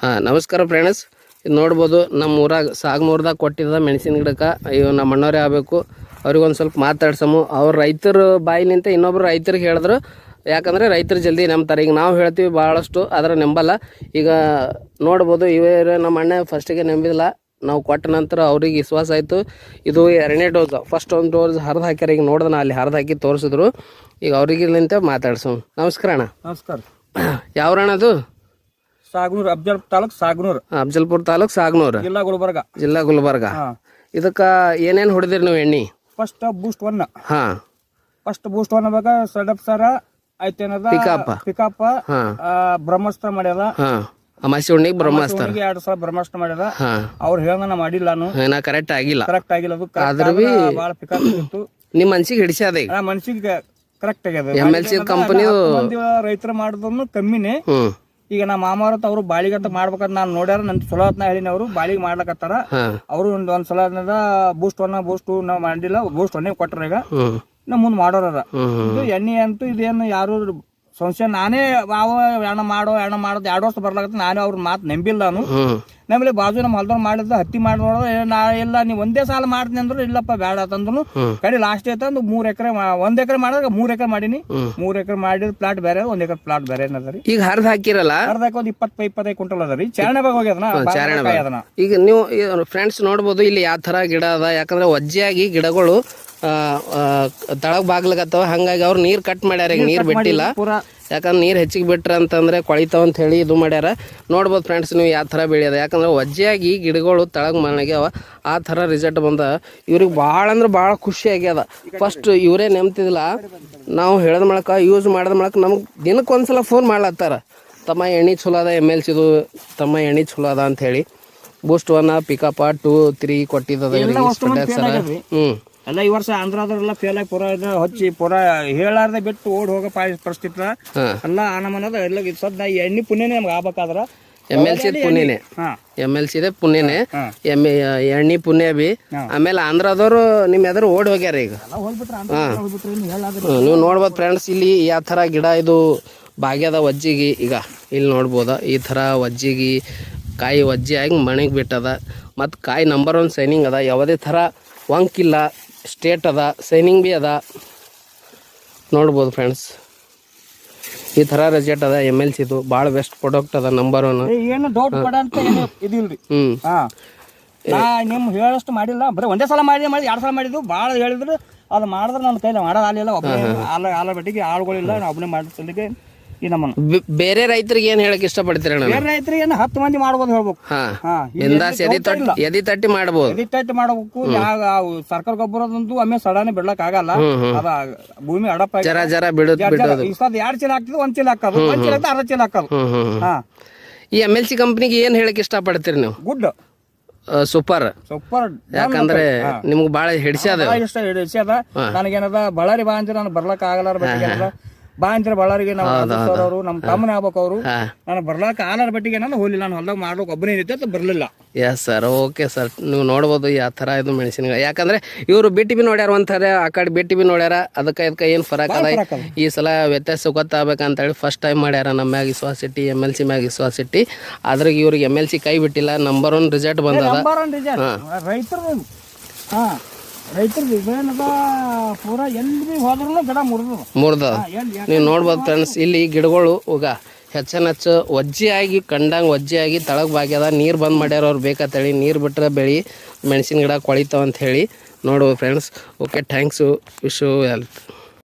ಹಾಂ ನಮಸ್ಕಾರ ಫ್ರೆಂಡ್ಸ್. ಇದು ನೋಡ್ಬೋದು ನಮ್ಮ ಊರಾಗ ಸಾಗನೂರ್ದಾಗ ಕೊಟ್ಟಿದ್ದ ಮೆಣಸಿನ ಗಿಡಕ್ಕೆ ಇವು ನಮ್ಮ ಅಣ್ಣವರೇ ಆಗಬೇಕು. ಅವ್ರಿಗೊಂದು ಸ್ವಲ್ಪ ಮಾತಾಡ್ಸಮು. ಅವ್ರು ರೈತರ ಬಾಯಿಲಿಂತ ಇನ್ನೊಬ್ರು ರೈತರಿಗೆ ಹೇಳಿದ್ರು. ಯಾಕಂದರೆ ರೈತರು ಜಲ್ದಿ ನಂಬ್ತಾರೆ. ಈಗ ನಾವು ಹೇಳ್ತೀವಿ ಭಾಳಷ್ಟು, ಆದರೆ ನಂಬಲ್ಲ. ಈಗ ನೋಡ್ಬೋದು ಇವೇ ನಮ್ಮ ಅಣ್ಣ ಫಸ್ಟಿಗೆ ನಂಬಿಲ್ಲ. ನಾವು ಕೊಟ್ಟ ನಂತರ ಅವ್ರಿಗೆ ವಿಶ್ವಾಸ ಆಯಿತು. ಇದು 2ನೇ ಡೋಸ್. ಫಸ್ಟ್ ಒಂದು ಡೋಸ್ ಹರಿದು ಹಾಕ್ಯಾರ. ಈಗ ನೋಡ್ದೆ ಅಲ್ಲಿ ಹರಿದು ಹಾಕಿ ತೋರಿಸಿದ್ರು. ಈಗ ಅವ್ರಿಗಿಂತ ಮಾತಾಡ್ಸೋಣ. ನಮಸ್ಕಾರ ಅಣ್ಣ. ನಮಸ್ಕಾರ. ಯಾವ್ರಣ ಅದು? ಸಾಗನೂರು, ಅಫಜಲ್ಪುರ ತಾಲೂಕು ಸಾಗನೂರು. ಅಫಜಲ್ಪುರ ತಾಲೂಕು ಸಾಗನೂರು, ಜಿಲ್ಲಾ ಗುಲ್ಬರ್ಗ. ಇದಕ್ಕೆ ಏನೇನು ಹೊಡೆದಿರಿ ನೀವು ಎಣ್ಣೆ? ಫಸ್ಟ್ ಬೂಸ್ಟ್ 1. ಹಾಂ, ಫಸ್ಟ್ ಬೂಸ್ಟ್ 1 ಬೇಕಾ ಸಡಪ್ ಸರ ಆಯ್ತೇನದ ಪಿಕಪ್ ಬ್ರಹ್ಮಾಸ್ತ್ರ ಮಾಡ್ಯದ. ಹಾಂ, ಅಮಾಸಿ ಉಣ್ಣಿಗೆ ಬ್ರಹ್ಮಾಸ್ತ್ರ 2 ಸಲ ಬ್ರಹ್ಮಾಸ್ತ್ರ ಮಾಡ್ಯದ. ಅವ್ರು ಹೇಳ್ದ ಮಾಡಿಲ್ಲ, ನಾನು ಕರೆಕ್ಟ್ ಆಗಿಲ್ಲ. ಅದು ಆದ್ರೂ ಭಾಳ ಪಿಕಪ್ ಇತ್ತು. ನಿಮ್ಮ ಮನ್ಸಿಗೆ ಹಿಡಿಸ್ಯಾದ? ಈಗ ಮನ್ಸಿಗೆ ಕರೆಕ್ಟ್ ಆಗ್ಯದ. MLC ಕಂಪನಿ ರೈತರು ಮಾಡಿದ್ರು ಕಮ್ಮಿನೇ. ಈಗ ನಮ್ಮ ಮಾಮಾರತ್ ಅವರು ಬಾಳಿಗಂತ ಮಾಡ್ಬೇಕಂತ ನಾನು ನೋಡ್ಯಾರ. ನನ್ ಚಲೋ ಹೊತ್ನ ಹೇಳಿನಿ. ಅವರು ಬಾಳಿಗೆ ಮಾಡ್ಲಕತ್ತಾರ. ಅವರು ಒಂದ್ಸಲ ಬೂಸ್ಟ್ 1 ಬೂಸ್ಟ್ 2 ನಾವ್ ಮಾಡಿಲ್ಲ. ಬೂಸ್ಟ್ 1 ಕೊಟ್ರ. ಈಗ ನಾ ಮುಂದ್ ಮಾಡೋರ ಇದು ಎಣ್ಣೆ ಅಂತೂ ಇದೇನು ಯಾರು ಸಂಶಯ. ನಾನೇ ಎಣ್ಣ ಮಾಡೋದು 2 ವರ್ಷ ಬರ್ಲಾಗತ್ತ. ನಾನೇ ಅವ್ರ ಮಾತು ನಂಬಿಲ್ಲ. ನಾನು ನಮ್ಮಲ್ಲಿ ಬಾಜು ನಮ್ಮ ಹೊಲ್ದವ್ರು ಮಾಡಿದ್ದು ಹತ್ತಿ ಮಾಡಿ ನೋಡೋದು. ಇಲ್ಲ ನೀವು ಒಂದೇ ಸಾಲ ಮಾಡ್ತೀನಿ ಅಂದ್ರೆ ಇಲ್ಲಪ್ಪ ಬೇಡ ಅಂತಂದ್ರು. ಕಡೆ ಲಾಸ್ಟ್ ಐತಂದು 3 ಎಕರೆ 1 ಎಕರೆ ಮಾಡಿದ್ರೆ 3 ಎಕರೆ ಮಾಡೀನಿ. 3 ಎಕರೆ ಮಾಡಿದ ಪ್ಲಾಟ್ ಬೇರೆ, 1 ಎಕರೆ ಪ್ಲಾಟ್ ಬೇರೆ ಏನದ ರೀ. ಈಗ ಹರಿದು ಹಾಕಿರಲ್ಲ, ಹರಿದಾಕ ಒಂದು 20-25 ಕ್ವಿಂಟಲ್ ಅದ ರೀ. ಚಾರಣ ಬಾಗ ಹೋಗ್ಯದನ. ಈಗ ನೀವು ಫ್ರೆಂಡ್ಸ್ ನೋಡ್ಬೋದು ಇಲ್ಲಿ ಯಾವ ತರ ಗಿಡ ಅದ. ಯಾಕಂದ್ರೆ ವಜ್ಜೆಯಾಗಿ ಗಿಡಗಳು ತಳಗ್ ಬಾಗ್ಲಾಗತ್ತವ. ಹಂಗಾಗಿ ಅವ್ರು ನೀರ್ ಕಟ್ ಮಾಡ್ಯಾರ. ಈಗ ನೀರ್ ಬಿಟ್ಟಿಲ್ಲ. ಯಾಕಂದ್ರೆ ನೀರು ಹೆಚ್ಚಿಗೆ ಬಿಟ್ರ ಅಂತಂದ್ರೆ ಕೊಳಿತಾವ ಅಂತ ಹೇಳಿ ಇದು ಮಾಡ್ಯಾರ. ನೋಡ್ಬೋದು ಫ್ರೆಂಡ್ಸ್ ನೀವು ಯಾವ ಥರ ಬೆಳೆಯೋದ. ಯಾಕಂದ್ರೆ ವಜ್ಜೆಯಾಗಿ ಗಿಡಗಳು ತಳಗ್ ಮನೆಗ್ಯಾವ. ಆ ಥರ ರಿಸಲ್ಟ್ ಬಂದ. ಇವ್ರಿಗೆ ಭಾಳ ಅಂದ್ರೆ ಭಾಳ ಖುಷಿ ಆಗ್ಯದ. ಫಸ್ಟ್ ಇವರೇ ನೆಮ್ತಿದಿಲ್ಲ. ನಾವು ಹೇಳಿದ ಮೂಲಕ ಯೂಸ್ ಮಾಡಿದ ಮೂಲಕ ನಮ್ಗೆ ದಿನಕ್ಕೊಂದ್ಸಲ ಫೋನ್ ಮಾಡ್ಲತ್ತಾರ, ತಮ್ಮ ಎಣ್ಣೆ ಚಲೋ ಅದ, MLC ಇದು ತಮ್ಮ ಎಣ್ಣೆ ಚಲೋ ಅದ ಅಂತ ಹೇಳಿ. ಬೂಸ್ಟ್ 1 ಪಿಕಪ್ 2 3 ಕೊಟ್ಟಿದ್ದದ. ಎಲ್ಲ ಈ ವರ್ಷ ಆಂಧ್ರದವರೆಲ್ಲ ಫೇಲ್ ಆಗಿ ಪೂರ ಹಚ್ಚಿ ಪೂರ ಹೇಳಾರ್ದೆ ಬಿಟ್ಟು ಓಡ್ ಹೋಗೋ ಪರಿಸ್ಥಿತಿ ಎಲ್ಲ ಆನಮನದ. ಎಲ್ಲ ಸದ್ದ ಎಣ್ಣೆ ಪುಣ್ಯನೇ ನಮ್ಗೆ ಆಗ್ಬೇಕಾದ್ರ MLC ಪುಣ್ಯನೇ. MLC ಇದೆ ಪುಣ್ಯನೇ. ಎಣ್ಣೆ ಪುಣ್ಯ ಬಿ. ಆಮೇಲೆ ಆಂಧ್ರದವರು ನಿಮ್ಮ ಎದುರು ಓಡಿ ಹೋಗ್ಯಾರ. ಈಗ ನೀವು ನೋಡ್ಬೋದು ಫ್ರೆಂಡ್ಸ್ ಇಲ್ಲಿ ಯಾವ ಥರ ಗಿಡ ಇದು ಭಾಗ್ಯದ ವಜ್ಜಿಗೆ. ಈಗ ಇಲ್ಲಿ ನೋಡ್ಬೋದ ಈ ಥರ ವಜ್ಜಿಗೆ ಕಾಯಿ ವಜ್ಜಿ ಆಗಿ ಮನೆಗೆ ಬಿಟ್ಟದ. ಮತ್ತು ಕಾಯಿ ನಂಬರ್ 1 ಸೈನಿಂಗ್ ಅದ. ಯಾವುದೇ ಥರ ವಂಕಿಲ್ಲ, ಸ್ಟೇಟ್ ಅದ, ಸೈನಿಂಗ್ ಬಿ ಅದ. ನೋಡ್ಬೋದು ಫ್ರೆಂಡ್ಸ್ ಈ ಥರ ರಿಸಲ್ಟ್ ಅದ. MLC ಇದು ಭಾಳ ಬೆಸ್ಟ್ ಪ್ರಾಡಕ್ಟ್ ಅದ, ನಂಬರ್ 1. ಏನು ಡೌಟ್ ಪಡ ಅಂತ ಇದಿಲ್ರಿ. ನಿಮ್ ಹೇಳಷ್ಟು ಮಾಡಿಲ್ಲ. ಬರೀ ಒಂದೇ ಸಲ ಮಾಡಿ 2 ಸಲ ಮಾಡಿದ್ದು. ಭಾಳ ಹೇಳಿದ್ರು ಅದು ಮಾಡಿದ್ರೆ ನನ್ನ ಕೈಲಿ ಮಾಡೋದಾಗಲಿಲ್ಲ. ಒಬ್ಬನೇ ಆಲ ಬಟ್ಟಿಗೆ ಆಳುಗಳಿಲ್ಲ. ನಾವು ಒಬ್ಬನೇ ಮಾಡಿಸಲಿಕ್ಕೆ ಈ ನಮ್ಮನ್ನು ಬೇರೆ ರೈತರಿಗೆ ಏನು ಹೇಳಕ್ ಇಷ್ಟಪಡ್ತೀರ? ಬೇರೆ ರೈತರಿಗೆ 10 ಮಂದಿ ಮಾಡ್ಬೋದು ಹೇಳ್ಬೇಕು. ಎದಿ ತಟ್ಟಿ ಮಾಡ್ಬೋದು. ಎದಿ ತಟ್ಟಿ ಮಾಡಬೇಕು. ಸರ್ಕಾರ ಗೊಬ್ಬರದಂತೂ ಒಮ್ಮೆ ಸಡನ್ ಬಿಡ್ಲಕ್ ಆಗಲ್ಲ. ಅದ ಭೂಮಿ ಅಡಪ ಜರ ಬಿಡೋದು. 2 ಚೀಲ ಹಾಕ್ತದೆ, 1 ಚೀಲ ಹಾಕೋದು, 1 ಚೀಲ ಅರ್ಧ ಚೀಲ ಹಾಕೋದು. ಈ MLC ಕಂಪ್ನಿಗೆ ಏನ್ ಹೇಳಕ್ ಇಷ್ಟಪಡ್ತೀರಿ ನೀವು? Good, super. ಯಾಕಂದ್ರೆ ನಿಮ್ಗೆ ಬಾಳ ಹಿಡಿಸ್ಯಾದ. ನನಗೇನದ ಬಳ್ಳಾರಿ ಬಾ ಅಂತ ನಾನು ಬರ್ಲಕ್ ಆಗಲ್ಲ. ಬಾ ಅಂತಾರೆ ಬಳ್ಳಾರಿಗೆ. ನಾವು ನಮ್ಮ ತಮ್ಮನೇ ಆಗ್ಬೇಕು. ಅವರು ನಾನು ಬರ್ಲಾಕ ಆಲಾರ ಬಟ್ಟಿಗೆ ನಾನು ಹೋಗ್ಲಿಲ್ಲ. ನಾನು ಹೊಲ್ದಾಗ ಮಾಡ್ಬೇಕು ಒಬ್ಬನೇ ಇರುತ್ತೆ ಬರಲಿಲ್ಲ. Yes sir, okay sir. ನೀವು ನೋಡ್ಬೋದು ಯಾವ ಥರ ಇದು ಮೆಣಸಿನಕಾಯಿ. ಯಾಕಂದ್ರೆ ಇವರು BTB ನೋಡ್ಯಾರ ಒಂಥರ, ಆ ಕಡೆ BTB ನೋಡ್ಯಾರ. ಅದಕ್ಕೆ ಏನು ಫರಕ್ ಅದ. ಈ ಸಲ ವ್ಯತ್ಯಾಸ ಗೊತ್ತಾಗಬೇಕಂತೇಳಿ ಫಸ್ಟ್ ಟೈಮ್ ಮಾಡ್ಯಾರ. ನಮ್ಮ ಮ್ಯಾಗ ವಿಶ್ವಾಸ ಇಟ್ಟು MLC ಮ್ಯಾಗ ವಿಶ್ವಾಸ ಇಟ್ಟು. ಅದ್ರಾಗ ಇವ್ರಿಗೆ MLC ಕೈ ಬಿಟ್ಟಿಲ್ಲ. ನಂಬರ್ 1 ರಿಸಲ್ಟ್ ಬಂದದ. ರೈತರು ಏನದ ಪೂರ ಎಲ್ಲಿ ಹೋದ್ರೂ ಗಿಡ ಮುರಿದ. ನೀವು ನೋಡ್ಬೋದು ಫ್ರೆಂಡ್ಸ್ ಇಲ್ಲಿ ಗಿಡಗಳು ಈಗ ಹೆಚ್ಚು ವಜ್ಜೆಯಾಗಿ ಕಂಡಂಗೆ ವಜ್ಜೆಯಾಗಿ ತಳಗ್ ಬಾಗ್ಯದ. ನೀರು ಬಂದ್ ಮಾಡ್ಯಾರ ಅವ್ರು ಬೇಕಂತೇಳಿ. ನೀರು ಬಿಟ್ಟರೆ ಬೆಳೆ ಮೆಣಸಿನ ಗಿಡ ಕೊಳಿತಾವ ಅಂತ ಹೇಳಿ. ನೋಡ್ಬೋದು friends. Okay, thanks. Wish you health.